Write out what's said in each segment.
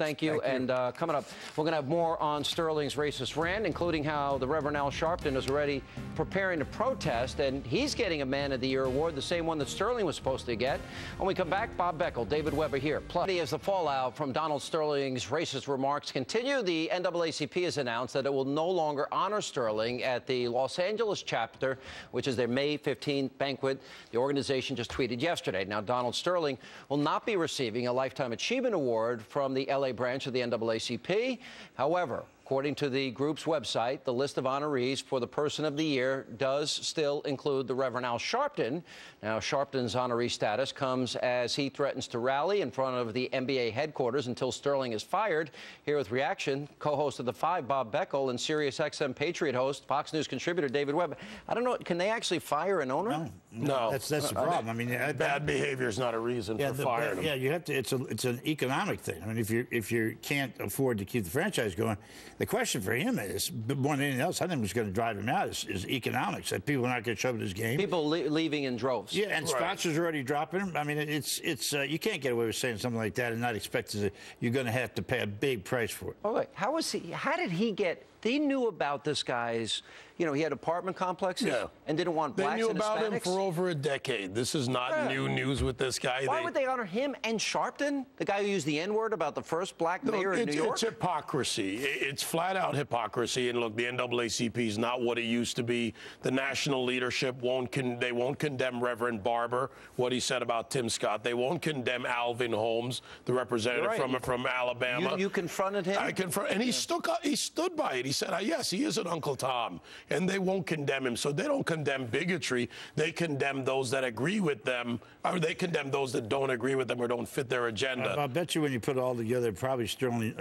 Thank you. And coming up, we're going to have more on Sterling's racist rant, including how the Reverend Al Sharpton is already preparing to protest, and he's getting a Man of the Year award, the same one that Sterling was supposed to get. When we come back, Bob Beckel, David Weber here. Plus, as the fallout from Donald Sterling's racist remarks continue, the NAACP has announced that it will no longer honor Sterling at the Los Angeles chapter, which is their May 15th banquet. The organization just tweeted yesterday. Now, Donald Sterling will not be receiving a Lifetime Achievement Award from the LA branch of the NAACP. However, according to the group's website, the list of honorees for the Person of the Year does still include the Reverend Al Sharpton. Now, Sharpton's honoree status comes as he threatens to rally in front of the NBA headquarters until Sterling is fired. Here with reaction, co-host of The Five, Bob Beckel, and SiriusXM Patriot host, Fox News contributor David Webb. I don't know, can they actually fire an owner? No. That's the problem. I mean, bad behavior is not a reason for firing them. Yeah, you have to. It's an economic thing. I mean, if you can't afford to keep the franchise going, the question for him is, more than anything else, I think what's going to drive him out is economics. That people are not going to show up at his game. People leaving in droves. Yeah, and sponsors are already dropping him. I mean, it's you can't get away with saying something like that and not expect you're going to have to pay a big price for it. Oh, wait, how did he get? They knew about this guy's, he had apartment complexes and didn't want blacks and Hispanics. They knew about him for over a decade. This is not new news with this guy. Why would they honor him and Sharpton, the guy who used the N-word about the first black mayor in New York? It's hypocrisy. It's flat-out hypocrisy. And look, the NAACP is not what it used to be. The national leadership won't condemn Reverend Barber, what he said about Tim Scott. They won't condemn Alvin Holmes, the representative from Alabama. You confronted him? I confronted, and he stood by it. He said, yes, he is an Uncle Tom, and they won't condemn him. So they don't condemn bigotry. They condemn those that agree with them, or they condemn those that don't agree with them or don't fit their agenda. I bet you when you put it all together, probably Sterling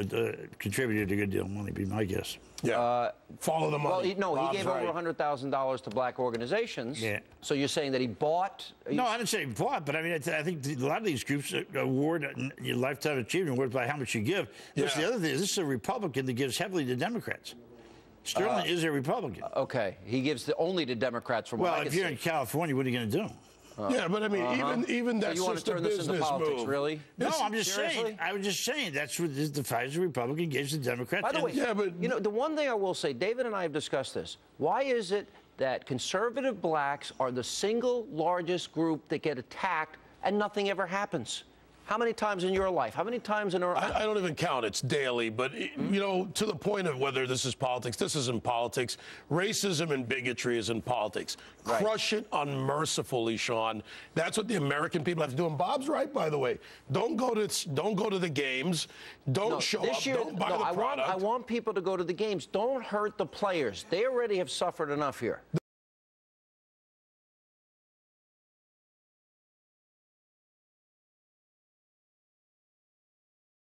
contributed a good deal of money, be my guess. Yeah. Follow the money. Well, he gave over $100,000 to black organizations. Yeah. So you're saying that he bought? No, I didn't say he bought, but I mean, I think a lot of these groups award your Lifetime Achievement Award by how much you give. Yeah. The other thing is, this is a Republican that gives heavily to Democrats. Sterling is a Republican. Okay. He gives only to Democrats from what I can if you're in California, what are you going to do? Yeah, but I mean, even that's just a business move. Really? No, I'm just saying. I was just saying that's what the Pfizer Republican gives the Democrats. By the way, the one thing I will say, David and I have discussed this. Why is it that conservative blacks are the single largest group that get attacked and nothing ever happens? How many times in your life? How many times in our... I don't even count. It's daily. But, to the point of whether this is politics, this isn't politics. Racism and bigotry is in politics. Right. Crush it unmercifully, Sean. That's what the American people have to do. And Bob's right, by the way. Don't go to the games. Don't show up. Don't buy the product. I want people to go to the games. Don't hurt the players. They already have suffered enough here.